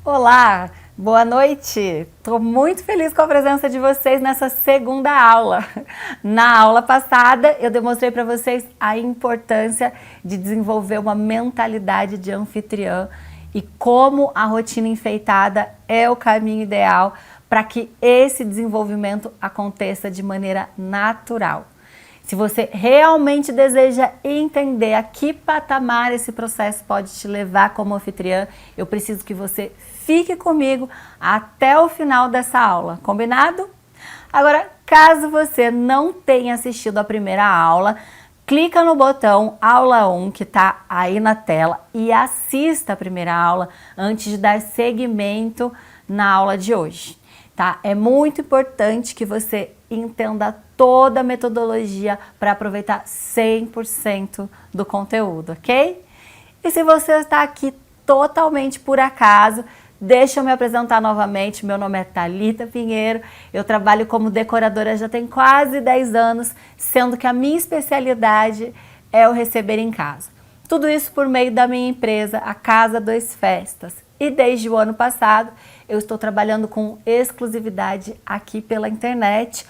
Olá, boa noite! Estou muito feliz com a presença de vocês nessa segunda aula. Na aula passada, eu demonstrei para vocês a importância de desenvolver uma mentalidade de anfitriã e como a rotina enfeitada é o caminho ideal para que esse desenvolvimento aconteça de maneira natural. Se você realmente deseja entender a que patamar esse processo pode te levar como anfitriã, eu preciso que você fique comigo até o final dessa aula, combinado? Agora, caso você não tenha assistido a primeira aula, clica no botão Aula 1 que está aí na tela e assista a primeira aula antes de dar seguimento na aula de hoje. Tá? É muito importante que você entenda toda a metodologia para aproveitar 100% do conteúdo, ok? E se você está aqui totalmente por acaso, deixa eu me apresentar novamente. Meu nome é Thalita Pinheiro, eu trabalho como decoradora já tem quase 10 anos, sendo que a minha especialidade é o receber em casa. Tudo isso por meio da minha empresa, a Casa 2 Festas. E desde o ano passado, eu estou trabalhando com exclusividade aqui pela internet,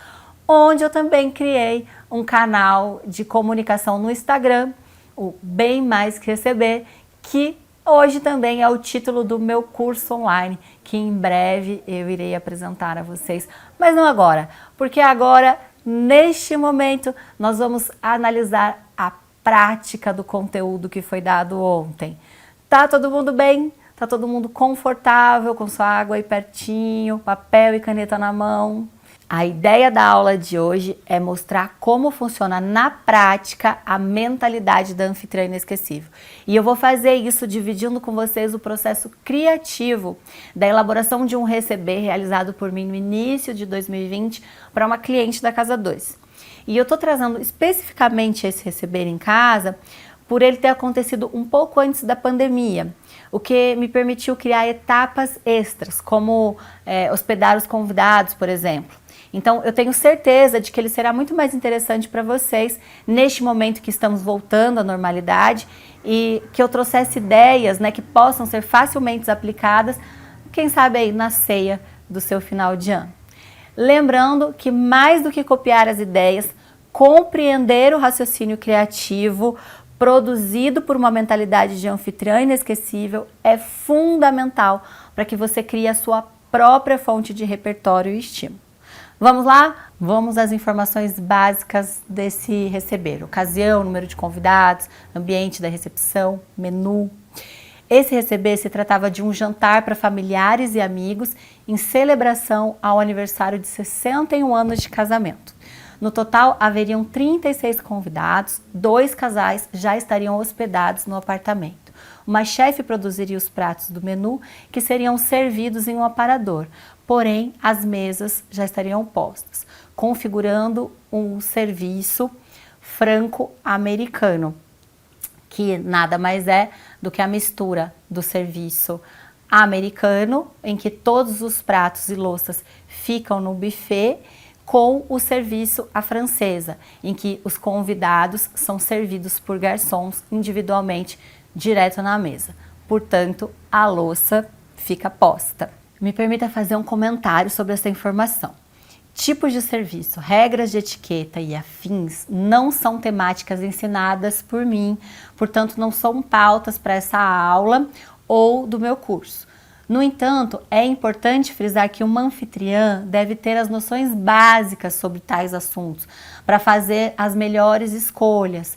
onde eu também criei um canal de comunicação no Instagram, o Bem Mais Que Receber, que hoje também é o título do meu curso online, que em breve eu irei apresentar a vocês. Mas não agora, porque agora, neste momento, nós vamos analisar a prática do conteúdo que foi dado ontem. Tá todo mundo bem? Tá todo mundo confortável, com sua água aí pertinho, papel e caneta na mão? A ideia da aula de hoje é mostrar como funciona na prática a mentalidade da anfitriã inesquecível. E eu vou fazer isso dividindo com vocês o processo criativo da elaboração de um receber realizado por mim no início de 2020 para uma cliente da Casa 2. E eu tô trazendo especificamente esse receber em casa por ele ter acontecido um pouco antes da pandemia, o que me permitiu criar etapas extras, como hospedar os convidados, por exemplo. Então, eu tenho certeza de que ele será muito mais interessante para vocês neste momento que estamos voltando à normalidade e que eu trouxesse ideias, que possam ser facilmente aplicadas, quem sabe aí na ceia do seu final de ano. Lembrando que mais do que copiar as ideias, compreender o raciocínio criativo produzido por uma mentalidade de anfitriã inesquecível é fundamental para que você crie a sua própria fonte de repertório e estímulo. Vamos lá? Vamos às informações básicas desse receber. Ocasião, número de convidados, ambiente da recepção, menu. Esse receber se tratava de um jantar para familiares e amigos em celebração ao aniversário de 61 anos de casamento. No total, haveriam 36 convidados, 2 casais já estariam hospedados no apartamento. Uma chefe produziria os pratos do menu, que seriam servidos em um aparador, porém as mesas já estariam postas, configurando um serviço franco-americano, que nada mais é do que a mistura do serviço americano, em que todos os pratos e louças ficam no buffet, com o serviço à francesa, em que os convidados são servidos por garçons individualmente direto na mesa. Portanto, a louça fica posta. Me permita fazer um comentário sobre essa informação. Tipos de serviço, regras de etiqueta e afins não são temáticas ensinadas por mim, portanto não são pautas para essa aula ou do meu curso. No entanto, é importante frisar que uma anfitriã deve ter as noções básicas sobre tais assuntos para fazer as melhores escolhas,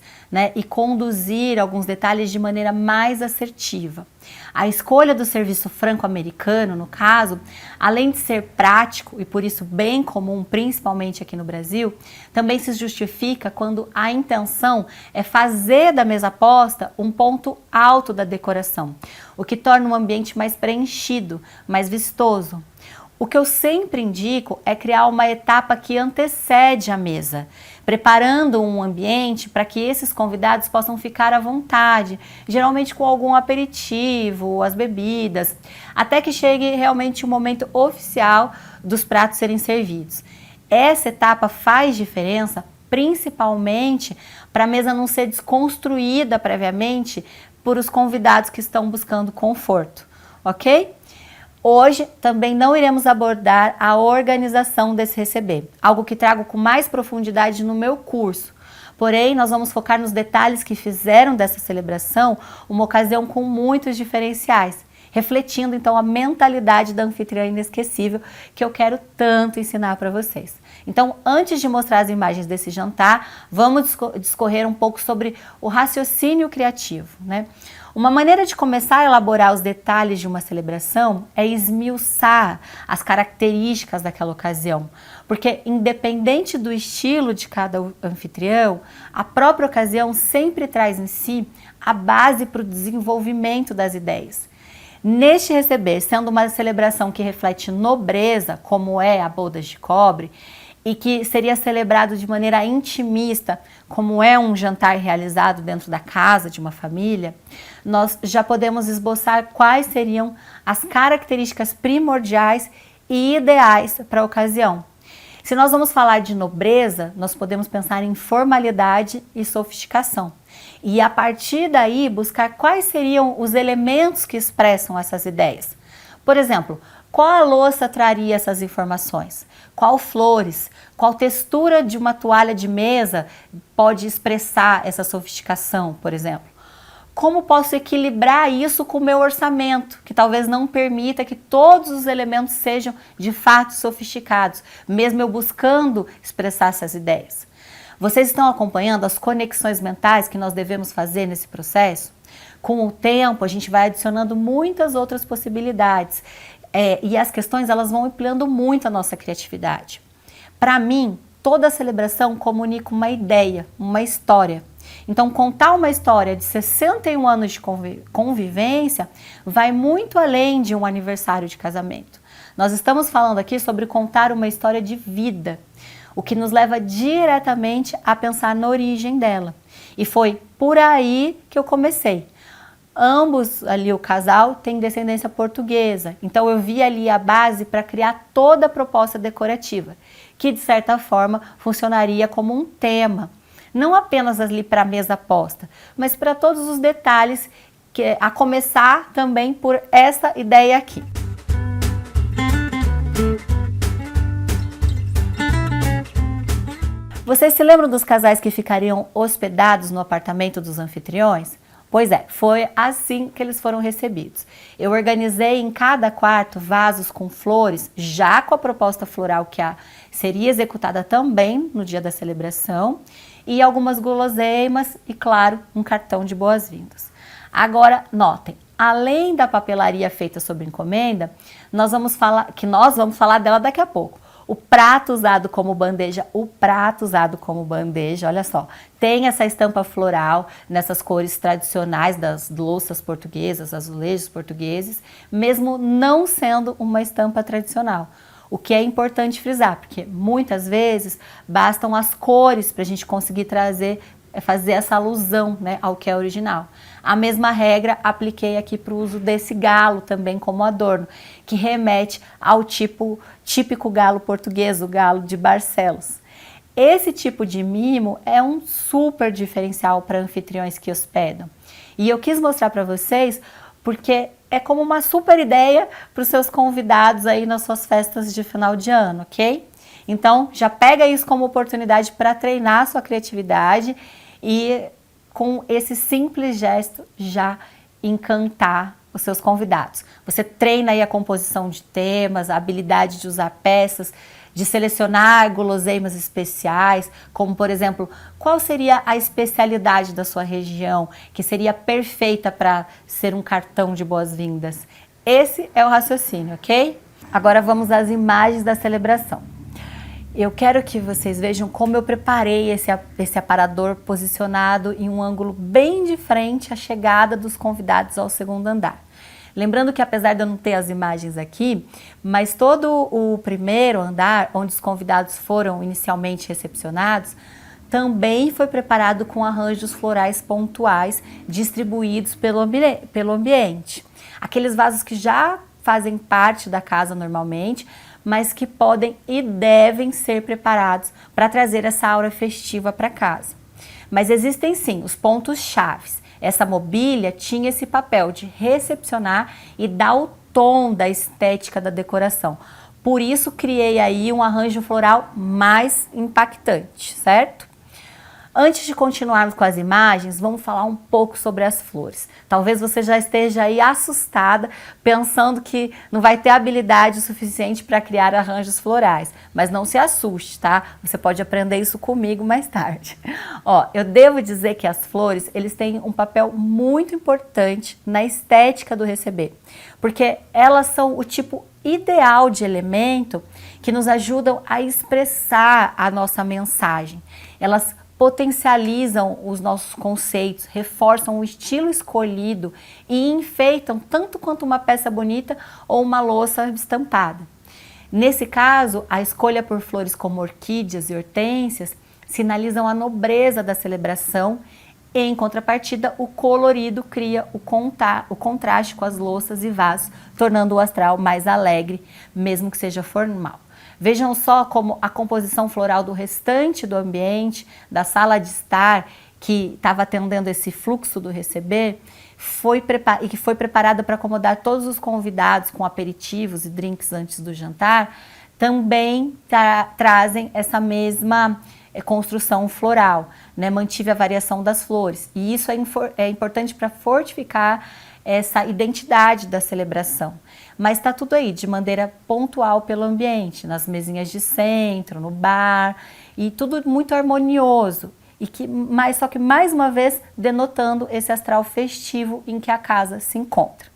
e conduzir alguns detalhes de maneira mais assertiva. A escolha do serviço franco-americano, no caso, além de ser prático e por isso bem comum, principalmente aqui no Brasil, também se justifica quando a intenção é fazer da mesa posta um ponto alto da decoração, o que torna o ambiente mais preenchido, mais vistoso. O que eu sempre indico é criar uma etapa que antecede a mesa, preparando um ambiente para que esses convidados possam ficar à vontade, geralmente com algum aperitivo, as bebidas, até que chegue realmente o momento oficial dos pratos serem servidos. Essa etapa faz diferença, principalmente para a mesa não ser desconstruída previamente por os convidados que estão buscando conforto, ok? Hoje também não iremos abordar a organização desse receber, algo que trago com mais profundidade no meu curso. Porém, nós vamos focar nos detalhes que fizeram dessa celebração uma ocasião com muitos diferenciais, refletindo então a mentalidade da anfitriã inesquecível que eu quero tanto ensinar para vocês. Então, antes de mostrar as imagens desse jantar, vamos discorrer um pouco sobre o raciocínio criativo, né? Uma maneira de começar a elaborar os detalhes de uma celebração é esmiuçar as características daquela ocasião, porque independente do estilo de cada anfitrião, a própria ocasião sempre traz em si a base para o desenvolvimento das ideias. Neste receber, sendo uma celebração que reflete nobreza, como é a bodas de cobre, e que seria celebrado de maneira intimista, como é um jantar realizado dentro da casa de uma família, nós já podemos esboçar quais seriam as características primordiais e ideais para a ocasião. Se nós vamos falar de nobreza, nós podemos pensar em formalidade e sofisticação. E a partir daí buscar quais seriam os elementos que expressam essas ideias. Por exemplo, qual a louça traria essas informações? Qual flores? Qual textura de uma toalha de mesa pode expressar essa sofisticação, por exemplo? Como posso equilibrar isso com o meu orçamento, que talvez não permita que todos os elementos sejam de fato sofisticados, mesmo eu buscando expressar essas ideias? Vocês estão acompanhando as conexões mentais que nós devemos fazer nesse processo? Com o tempo, a gente vai adicionando muitas outras possibilidades. E as questões elas vão ampliando muito a nossa criatividade. Para mim, toda celebração comunica uma ideia, uma história. Então, contar uma história de 61 anos de convivência vai muito além de um aniversário de casamento. Nós estamos falando aqui sobre contar uma história de vida, o que nos leva diretamente a pensar na origem dela. E foi por aí que eu comecei. Ambos ali, o casal, tem descendência portuguesa, então eu vi ali a base para criar toda a proposta decorativa, que de certa forma funcionaria como um tema, não apenas ali para a mesa posta, mas para todos os detalhes, a começar também por essa ideia aqui. Vocês se lembram dos casais que ficariam hospedados no apartamento dos anfitriões? Pois é, foi assim que eles foram recebidos. Eu organizei em cada quarto vasos com flores, já com a proposta floral que seria executada também no dia da celebração, e algumas guloseimas e, claro, um cartão de boas-vindas. Agora, notem, além da papelaria feita sob encomenda, nós vamos falar dela daqui a pouco. O prato usado como bandeja, olha só, tem essa estampa floral nessas cores tradicionais das louças portuguesas, azulejos portugueses, mesmo não sendo uma estampa tradicional. O que é importante frisar, porque muitas vezes bastam as cores para a gente conseguir fazer essa alusão, né, ao que é original. A mesma regra apliquei aqui para o uso desse galo também como adorno, que remete ao típico galo português, o galo de Barcelos. Esse tipo de mimo é um super diferencial para anfitriões que hospedam. E eu quis mostrar para vocês porque é como uma super ideia para os seus convidados aí nas suas festas de final de ano, ok? Então, já pega isso como oportunidade para treinar a sua criatividade e com esse simples gesto já encantar os seus convidados. Você treina aí a composição de temas, a habilidade de usar peças, de selecionar guloseimas especiais, como por exemplo, qual seria a especialidade da sua região, que seria perfeita para ser um cartão de boas-vindas. Esse é o raciocínio, ok? Agora vamos às imagens da celebração. Eu quero que vocês vejam como eu preparei esse aparador posicionado em um ângulo bem de frente à chegada dos convidados ao segundo andar. Lembrando que apesar de eu não ter as imagens aqui, mas todo o primeiro andar, onde os convidados foram inicialmente recepcionados, também foi preparado com arranjos florais pontuais distribuídos pelo ambiente. Aqueles vasos que já fazem parte da casa normalmente, mas que podem e devem ser preparados para trazer essa aura festiva para casa. Mas existem sim os pontos chaves. Essa mobília tinha esse papel de recepcionar e dar o tom da estética da decoração. Por isso criei aí um arranjo floral mais impactante, certo? Antes de continuarmos com as imagens, vamos falar um pouco sobre as flores. Talvez você já esteja aí assustada, pensando que não vai ter habilidade suficiente para criar arranjos florais. Mas não se assuste, tá? Você pode aprender isso comigo mais tarde. Ó, eu devo dizer que as flores, eles têm um papel muito importante na estética do receber, porque elas são o tipo ideal de elemento que nos ajudam a expressar a nossa mensagem. Elas potencializam os nossos conceitos, reforçam o estilo escolhido e enfeitam tanto quanto uma peça bonita ou uma louça estampada. Nesse caso, a escolha por flores como orquídeas e hortênsias sinalizam a nobreza da celebração. Em contrapartida, o colorido cria o contraste com as louças e vasos, tornando o astral mais alegre, mesmo que seja formal. Vejam só como a composição floral do restante do ambiente, da sala de estar, que estava atendendo esse fluxo do receber, que foi preparada para acomodar todos os convidados com aperitivos e drinks antes do jantar, também trazem essa mesma construção floral, né? Mantive a variação das flores. E isso é importante para fortificar essa identidade da celebração. Mas está tudo aí, de maneira pontual pelo ambiente, nas mesinhas de centro, no bar, e tudo muito harmonioso. Só que mais uma vez denotando esse astral festivo em que a casa se encontra.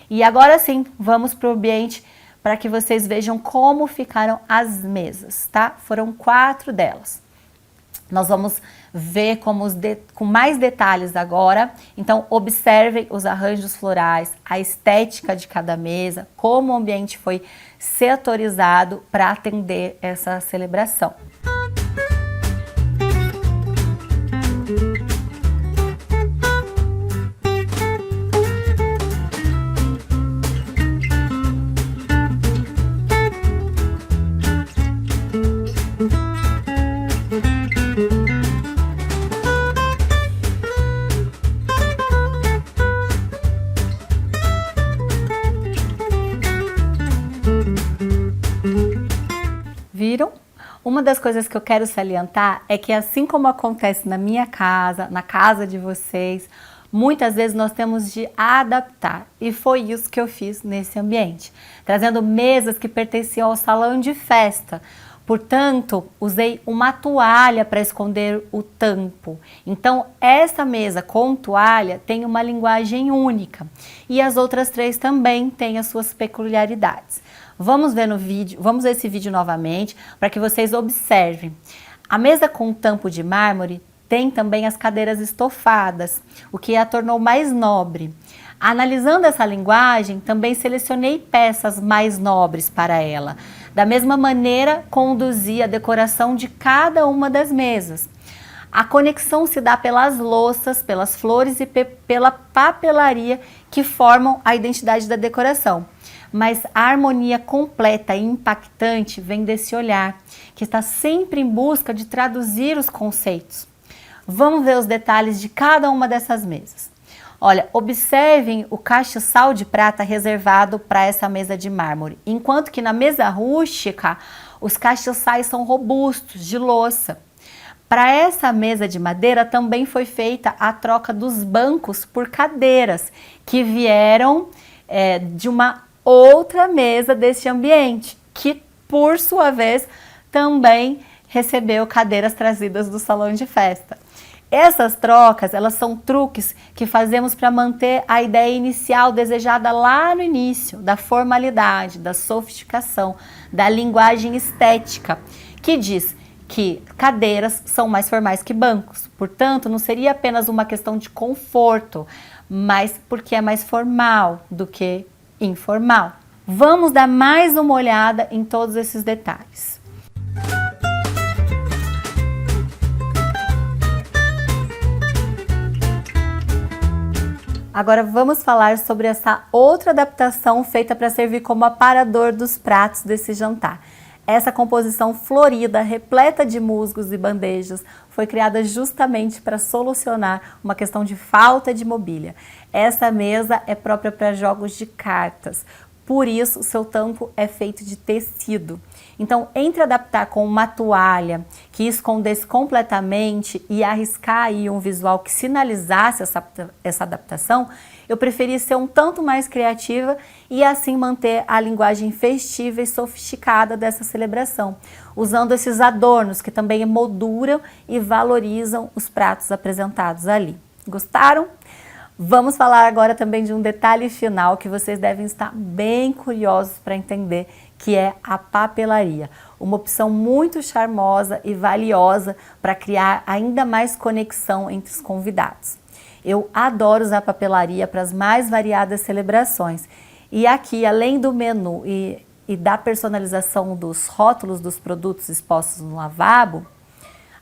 E agora sim, vamos para o ambiente para que vocês vejam como ficaram as mesas, tá? Foram 4 delas. Nós vamos ver com mais detalhes agora. Então, observem os arranjos florais, a estética de cada mesa, como o ambiente foi setorizado para atender essa celebração. Viram? Uma das coisas que eu quero salientar é que, assim como acontece na minha casa, na casa de vocês, muitas vezes nós temos de adaptar. E foi isso que eu fiz nesse ambiente, trazendo mesas que pertenciam ao salão de festa. Portanto, usei uma toalha para esconder o tampo. Então, essa mesa com toalha tem uma linguagem única. E as outras 3 também têm as suas peculiaridades. Vamos ver no vídeo, vamos ver esse vídeo novamente para que vocês observem. A mesa com tampo de mármore tem também as cadeiras estofadas, o que a tornou mais nobre. Analisando essa linguagem, também selecionei peças mais nobres para ela. Da mesma maneira, conduzi a decoração de cada uma das mesas. A conexão se dá pelas louças, pelas flores e pela papelaria que formam a identidade da decoração. Mas a harmonia completa e impactante vem desse olhar, que está sempre em busca de traduzir os conceitos. Vamos ver os detalhes de cada uma dessas mesas. Olha, observem o castiçal de prata reservado para essa mesa de mármore, enquanto que na mesa rústica, os castiçais são robustos, de louça. Para essa mesa de madeira também foi feita a troca dos bancos por cadeiras, que vieram de uma outra mesa deste ambiente, que por sua vez também recebeu cadeiras trazidas do salão de festa. Essas trocas, elas são truques que fazemos para manter a ideia inicial desejada lá no início, da formalidade, da sofisticação, da linguagem estética, que diz que cadeiras são mais formais que bancos. Portanto, não seria apenas uma questão de conforto, mas porque é mais formal do que informal. Vamos dar mais uma olhada em todos esses detalhes. Agora vamos falar sobre essa outra adaptação feita para servir como aparador dos pratos desse jantar. Essa composição florida, repleta de musgos e bandejas, foi criada justamente para solucionar uma questão de falta de mobília. Essa mesa é própria para jogos de cartas, Por isso, o seu tampo é feito de tecido. Então, entre adaptar com uma toalha que escondesse completamente e arriscar aí um visual que sinalizasse essa adaptação, eu preferi ser um tanto mais criativa e assim manter a linguagem festiva e sofisticada dessa celebração, usando esses adornos que também emolduram e valorizam os pratos apresentados ali. Gostaram? Vamos falar agora também de um detalhe final que vocês devem estar bem curiosos para entender, que é a papelaria. Uma opção muito charmosa e valiosa para criar ainda mais conexão entre os convidados. Eu adoro usar papelaria para as mais variadas celebrações. E aqui, além do menu e da personalização dos rótulos dos produtos expostos no lavabo,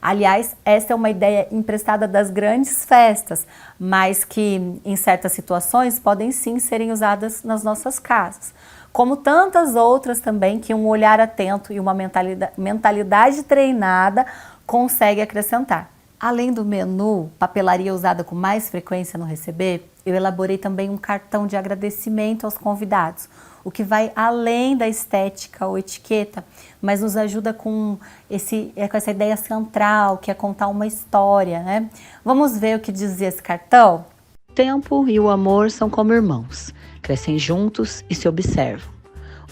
aliás, essa é uma ideia emprestada das grandes festas, mas que em certas situações podem sim serem usadas nas nossas casas. Como tantas outras também que um olhar atento e uma mentalidade treinada consegue acrescentar. Além do menu, papelaria usada com mais frequência no receber, eu elaborei também um cartão de agradecimento aos convidados, o que vai além da estética ou etiqueta, mas nos ajuda com essa ideia central, que é contar uma história, né? Vamos ver o que dizia esse cartão? O tempo e o amor são como irmãos, crescem juntos e se observam.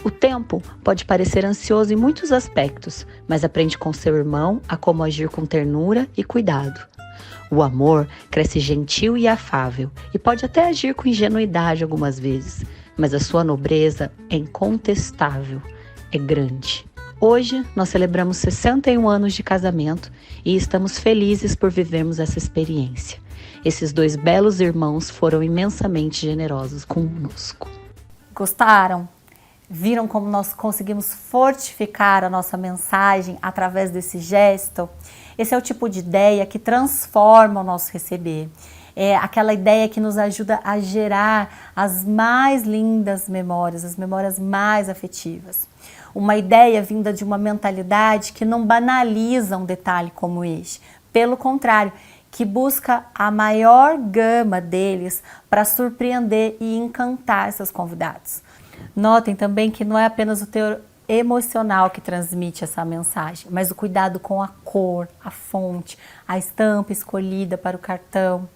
O tempo pode parecer ansioso em muitos aspectos, mas aprende com seu irmão a como agir com ternura e cuidado. O amor cresce gentil e afável e pode até agir com ingenuidade algumas vezes, mas a sua nobreza é incontestável, é grande. Hoje nós celebramos 61 anos de casamento e estamos felizes por vivermos essa experiência. Esses dois belos irmãos foram imensamente generosos conosco. Gostaram? Viram como nós conseguimos fortificar a nossa mensagem através desse gesto? Esse é o tipo de ideia que transforma o nosso receber. É aquela ideia que nos ajuda a gerar as mais lindas memórias, as memórias mais afetivas. Uma ideia vinda de uma mentalidade que não banaliza um detalhe como este. Pelo contrário, que busca a maior gama deles para surpreender e encantar seus convidados. Notem também que não é apenas o teor emocional que transmite essa mensagem, mas o cuidado com a cor, a fonte, a estampa escolhida para o cartão.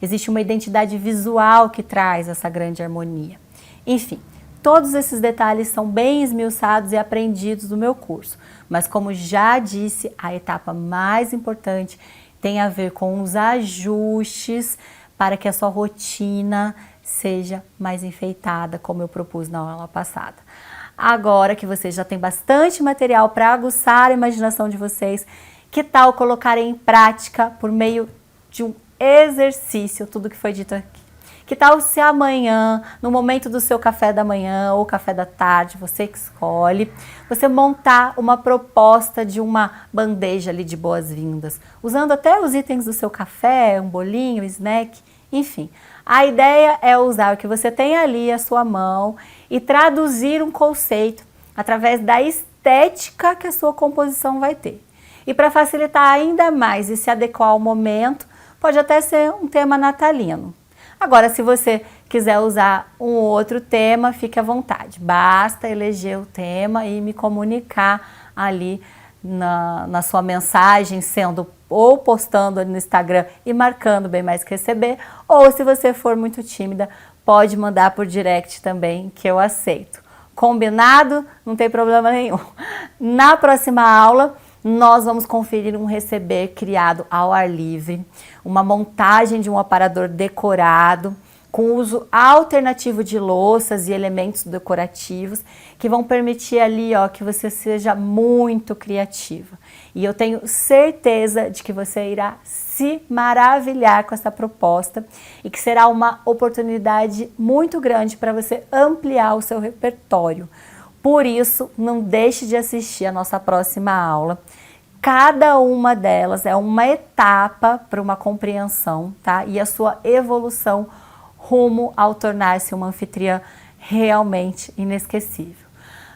Existe uma identidade visual que traz essa grande harmonia. Enfim, todos esses detalhes são bem esmiuçados e aprendidos no meu curso, mas como já disse, a etapa mais importante tem a ver com os ajustes para que a sua rotina seja mais enfeitada, como eu propus na aula passada. Agora que vocês já têm bastante material para aguçar a imaginação de vocês, que tal colocar em prática por meio de um exercício tudo que foi dito aqui? Que tal se amanhã, no momento do seu café da manhã ou café da tarde, você que escolhe, você montar uma proposta de uma bandeja ali de boas-vindas, usando até os itens do seu café, um bolinho, um snack, enfim. A ideia é usar o que você tem ali à sua mão e traduzir um conceito através da estética que a sua composição vai ter. E para facilitar ainda mais e se adequar ao momento, pode até ser um tema natalino. Agora, se você quiser usar um outro tema, fique à vontade. Basta eleger o tema e me comunicar ali na sua mensagem, sendo ou postando no Instagram e marcando Bem Mais Que Receber, ou se você for muito tímida, pode mandar por direct também, que eu aceito. Combinado? Não tem problema nenhum. Na próxima aula, nós vamos conferir um receber criado ao ar livre, uma montagem de um aparador decorado, com uso alternativo de louças e elementos decorativos, que vão permitir ali, que você seja muito criativa. E eu tenho certeza de que você irá se maravilhar com essa proposta e que será uma oportunidade muito grande para você ampliar o seu repertório. Por isso, não deixe de assistir a nossa próxima aula. Cada uma delas é uma etapa para uma compreensão, tá? E a sua evolução rumo ao tornar-se uma anfitriã realmente inesquecível.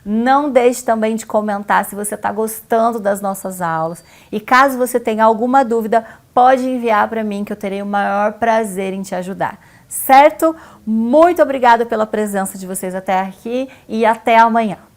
Não deixe também de comentar se você está gostando das nossas aulas. E caso você tenha alguma dúvida, pode enviar para mim que eu terei o maior prazer em te ajudar. certo? Muito obrigada pela presença de vocês até aqui e até amanhã.